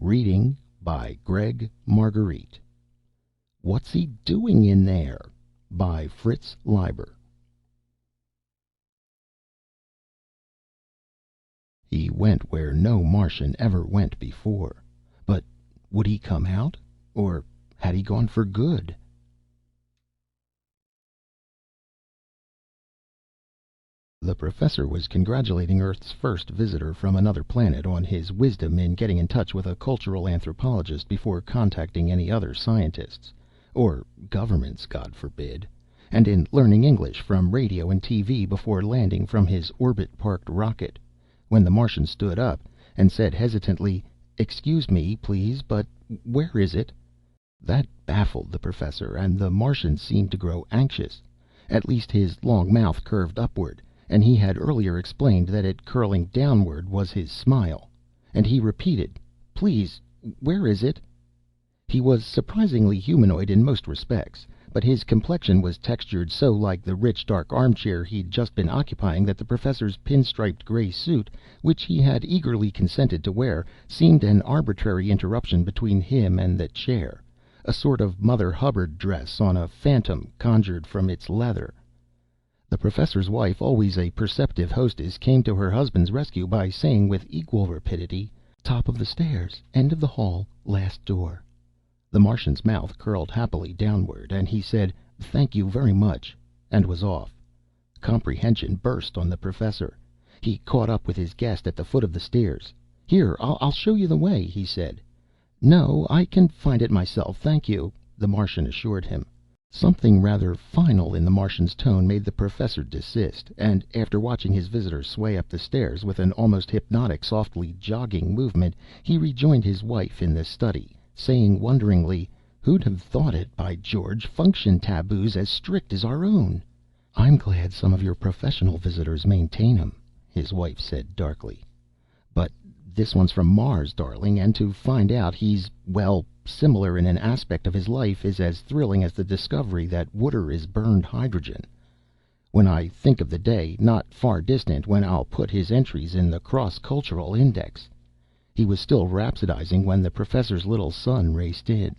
Reading by Greg Marguerite. What's He Doing in There? By Fritz, Leiber. He went where no Martian ever went before. But would he come out? Or had he gone for good? The professor was congratulating Earth's first visitor from another planet on his wisdom in getting in touch with a cultural anthropologist before contacting any other scientists, or governments, God forbid, and in learning English from radio and TV before landing from his orbit-parked rocket, when the Martian stood up and said hesitantly, "Excuse me, please, but where is it?" That baffled the professor, and the Martian seemed to grow anxious. At least his long mouth curved upward, and he had earlier explained that it curling downward was his smile. And he repeated, "Please, where is it?" He was surprisingly humanoid in most respects, but his complexion was textured so like the rich dark armchair he'd just been occupying that the professor's pinstriped gray suit, which he had eagerly consented to wear, seemed an arbitrary interruption between him and the chair, a sort of Mother Hubbard dress on a phantom conjured from its leather. The professor's wife, always a perceptive hostess, came to her husband's rescue by saying with equal rapidity, "Top of the stairs, end of the hall, last door." The Martian's mouth curled happily downward, and he said, "Thank you very much," and was off. Comprehension burst on the professor. He caught up with his guest at the foot of the stairs. "Here, I'll show you the way," he said. "No, I can find it myself, thank you," the Martian assured him. Something rather final in the Martian's tone made the professor desist, and after watching his visitor sway up the stairs with an almost hypnotic, softly jogging movement, he rejoined his wife in the study, saying wonderingly, "Who'd have thought it, by George, function taboos as strict as our own." "I'm glad some of your professional visitors maintain 'em," his wife said darkly. "But this one's from Mars, darling, and to find out he's, well, similar in an aspect of his life is as thrilling as the discovery that water is burned hydrogen. When I think of the day, not far distant, when I'll put his entries in the cross-cultural index." He was still rhapsodizing when the professor's little son raced in.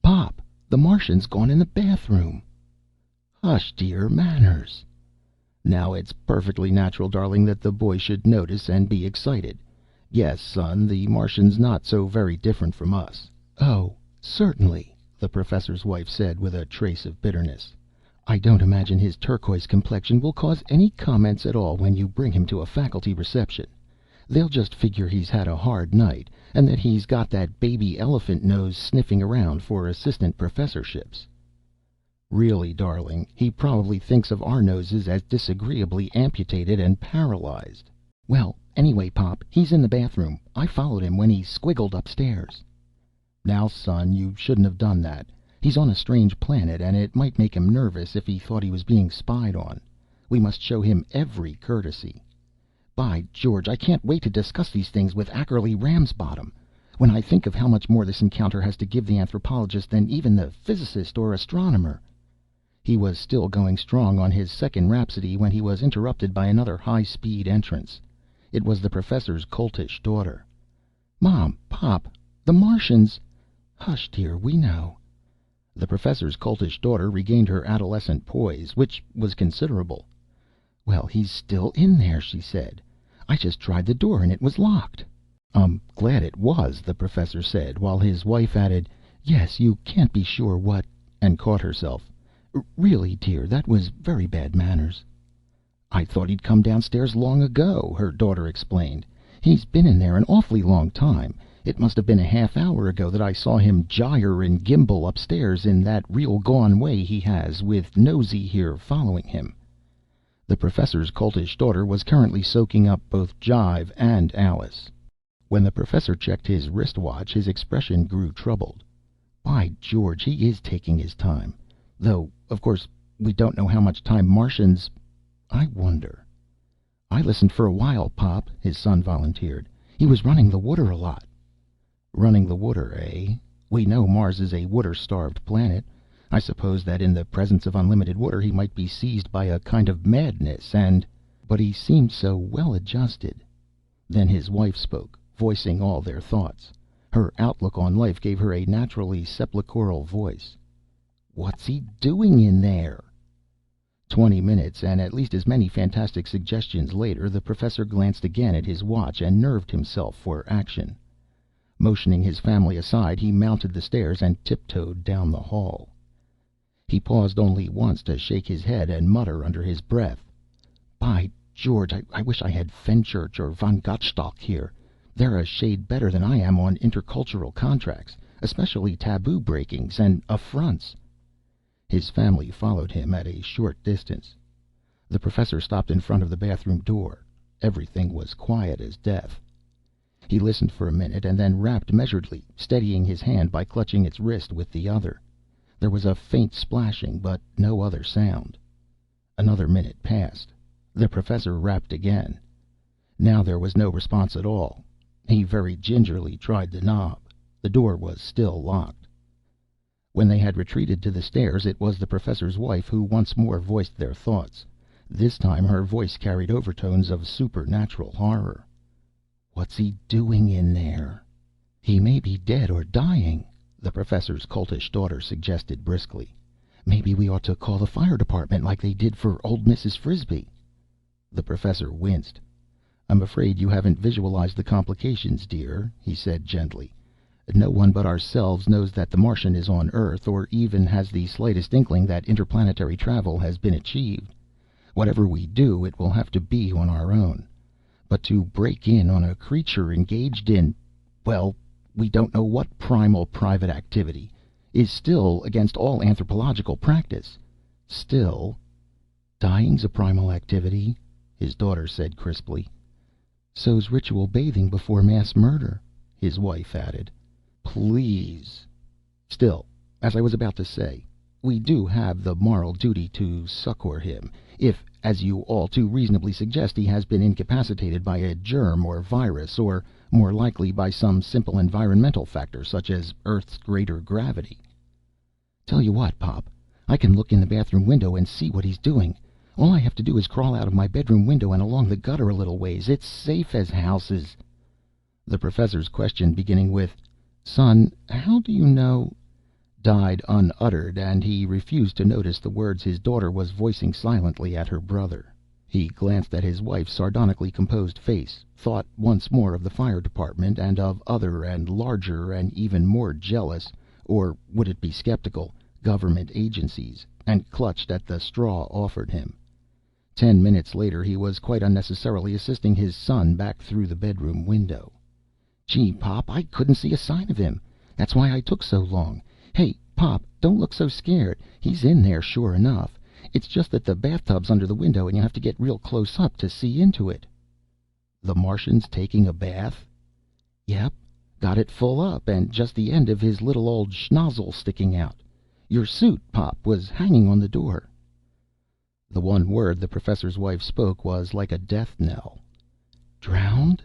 "Pop, the Martian's gone in the bathroom." "Hush, dear, manners." Now it's perfectly natural, darling, that the boy should notice and be excited. Yes, son, the Martian's not so very different from us. "Oh, certainly," the professor's wife said with a trace of bitterness. "I don't imagine his turquoise complexion will cause any comments at all when you bring him to a faculty reception. They'll just figure he's had a hard night, and that he's got that baby elephant nose sniffing around for assistant professorships." "Really, darling, he probably thinks of our noses as disagreeably amputated and paralyzed." "Well, anyway, Pop, he's in the bathroom. I followed him when he squiggled upstairs." "Now, son, you shouldn't have done that. He's on a strange planet, and it might make him nervous if he thought he was being spied on. We must show him every courtesy." "By George, I can't wait to discuss these things with Ackerly Ramsbottom. When I think of how much more this encounter has to give the anthropologist than even the physicist or astronomer." He was still going strong on his second rhapsody when he was interrupted by another high-speed entrance. It was the professor's coltish daughter. "Mom, Pop, the Martians—" "Hush, dear, we know." The professor's coltish daughter regained her adolescent poise, which was considerable. "Well, he's still in there," she said. "I just tried the door and it was locked." "I'm glad it was," the professor said, while his wife added, "Yes, you can't be sure what—" and caught herself. "Really, dear, that was very bad manners." "I thought he'd come downstairs long ago," her daughter explained. "He's been in there an awfully long time. It must have been a half hour ago that I saw him gyre and gimble upstairs in that real gone way he has, with Nosy here following him." The professor's coltish daughter was currently soaking up both Jive and Alice. When the professor checked his wristwatch, his expression grew troubled. "By George, he is taking his time. Though, of course, we don't know how much time Martians— I wonder." "I listened for a while, Pop," his son volunteered. "He was running the water a lot." "Running the water, eh? We know Mars is a water-starved planet. I suppose that in the presence of unlimited water he might be seized by a kind of madness and—" "But he seemed so well adjusted." Then his wife spoke, voicing all their thoughts. Her outlook on life gave her a naturally sepulchral voice. "What's he doing in there?" 20 minutes, and at least as many fantastic suggestions later, the Professor glanced again at his watch and nerved himself for action. Motioning his family aside, he mounted the stairs and tiptoed down the hall. He paused only once to shake his head and mutter under his breath, "By George, I wish I had Fenchurch or von Gottschalk here. They're a shade better than I am on intercultural contracts, especially taboo breakings and affronts." His family followed him at a short distance. The Professor stopped in front of the bathroom door. Everything was quiet as death. He listened for a minute and then rapped measuredly, steadying his hand by clutching its wrist with the other. There was a faint splashing, but no other sound. Another minute passed. The Professor rapped again. Now there was no response at all. He very gingerly tried the knob. The door was still locked. When they had retreated to the stairs, it was the Professor's wife who once more voiced their thoughts. This time her voice carried overtones of supernatural horror. "What's he doing in there?" "He may be dead or dying," the Professor's coltish daughter suggested briskly. "Maybe we ought to call the fire department like they did for old Mrs. Frisbee." The Professor winced. "I'm afraid you haven't visualized the complications, dear," he said gently. "No one but ourselves knows that the Martian is on Earth, or even has the slightest inkling that interplanetary travel has been achieved. Whatever we do, it will have to be on our own. But to break in on a creature engaged in, well, we don't know what primal private activity, is still against all anthropological practice. Still—" "Dying's a primal activity," his daughter said crisply. "So's ritual bathing before mass murder," his wife added. "Please." "Still, as I was about to say, we do have the moral duty to succor him, if, as you all too reasonably suggest, he has been incapacitated by a germ or virus, or, more likely, by some simple environmental factor, such as Earth's greater gravity." "Tell you what, Pop, I can look in the bathroom window and see what he's doing. All I have to do is crawl out of my bedroom window and along the gutter a little ways. It's safe as houses." The Professor's question, beginning with, "Son, how do you know," died unuttered, and he refused to notice the words his daughter was voicing silently at her brother. He glanced at his wife's sardonically composed face, thought once more of the fire department and of other and larger and even more jealous, or would it be skeptical, government agencies, and clutched at the straw offered him. 10 minutes later he was quite unnecessarily assisting his son back through the bedroom window. "Gee, Pop, I couldn't see a sign of him. That's why I took so long. Hey, Pop, don't look so scared. He's in there, sure enough. It's just that the bathtub's under the window and you have to get real close up to see into it." "The Martian's taking a bath?" "Yep. Got it full up, and just the end of his little old schnozzle sticking out. Your suit, Pop, was hanging on the door." The one word the Professor's wife spoke was like a death knell. "Drowned?"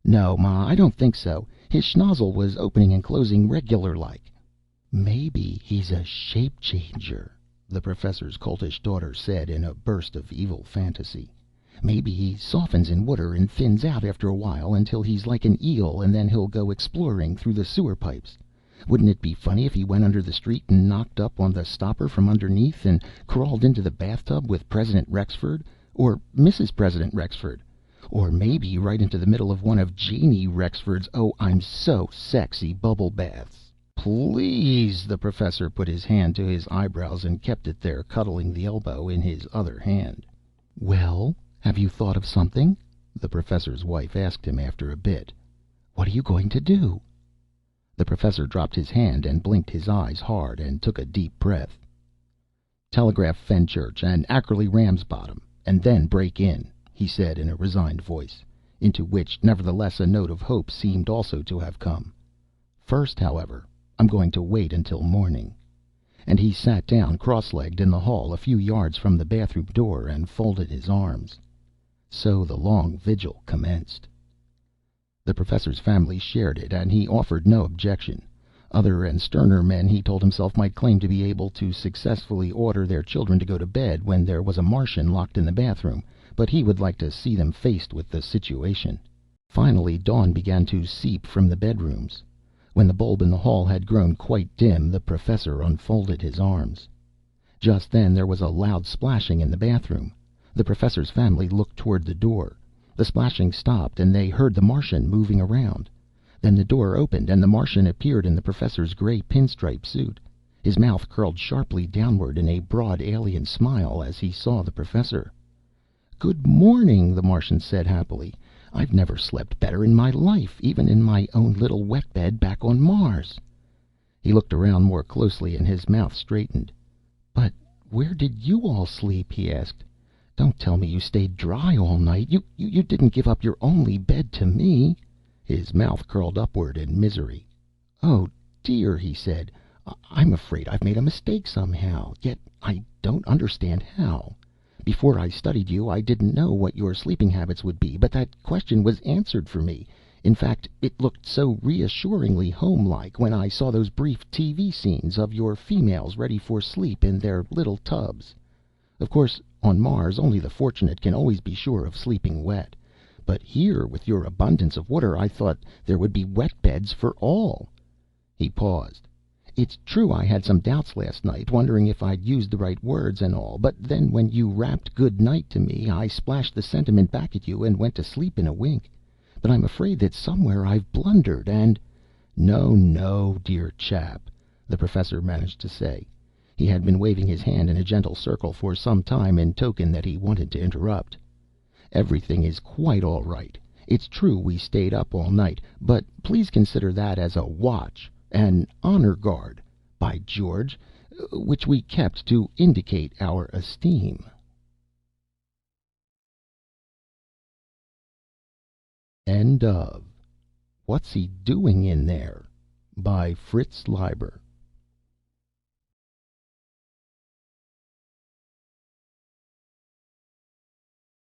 "No, Ma, I don't think so. His schnozzle was opening and closing regular like." "Maybe he's a shape changer," the Professor's coltish daughter said in a burst of evil fantasy. "Maybe he softens in water and thins out after a while until he's like an eel, and then he'll go exploring through the sewer pipes. Wouldn't it be funny if he went under the street and knocked up on the stopper from underneath and crawled into the bathtub with President Rexford, or Mrs. President Rexford? Or maybe right into the middle of one of Janie Rexford's Oh, I'm So Sexy bubble baths." "Please!" The Professor put his hand to his eyebrows and kept it there, cuddling the elbow in his other hand. "Well, have you thought of something?" the Professor's wife asked him after a bit. "What are you going to do?" The Professor dropped his hand and blinked his eyes hard and took a deep breath. "Telegraph Fenchurch and Ackerley Ramsbottom, and then break in," he said in a resigned voice, into which, nevertheless, a note of hope seemed also to have come. "First, however, I'm going to wait until morning." And he sat down cross-legged in the hall a few yards from the bathroom door and folded his arms. So the long vigil commenced. The Professor's family shared it, and he offered no objection. Other and sterner men, he told himself, might claim to be able to successfully order their children to go to bed when there was a Martian locked in the bathroom, but he would like to see them faced with the situation. Finally dawn began to seep from the bedrooms. When the bulb in the hall had grown quite dim, the Professor unfolded his arms. Just then there was a loud splashing in the bathroom. The Professor's family looked toward the door. The splashing stopped, and they heard the Martian moving around. Then the door opened, and the Martian appeared in the Professor's gray pinstripe suit. His mouth curled sharply downward in a broad alien smile as he saw the Professor. "Good morning," the Martian said happily. "I've never slept better in my life, even in my own little wet bed back on Mars." He looked around more closely, and his mouth straightened. "But where did you all sleep?" he asked. "Don't tell me you stayed dry all night. You didn't give up your only bed to me." His mouth curled upward in misery. "Oh, dear," he said. "I'm afraid I've made a mistake somehow. Yet I don't understand how. Before I studied you, I didn't know what your sleeping habits would be, but that question was answered for me. In fact, it looked so reassuringly homelike when I saw those brief TV scenes of your females ready for sleep in their little tubs. Of course, on Mars, only the fortunate can always be sure of sleeping wet. But here, with your abundance of water, I thought there would be wet beds for all." He paused. "It's true I had some doubts last night, wondering if I'd used the right words and all, but then when you rapped good night to me, I splashed the sentiment back at you and went to sleep in a wink. But I'm afraid that somewhere I've blundered and—" "No, no, dear chap," the Professor managed to say. He had been waving his hand in a gentle circle for some time in token that he wanted to interrupt. "Everything is quite all right. It's true we stayed up all night, but please consider that as a watch, an honor guard, by George, which we kept to indicate our esteem." End of What's He Doing in There by Fritz Leiber.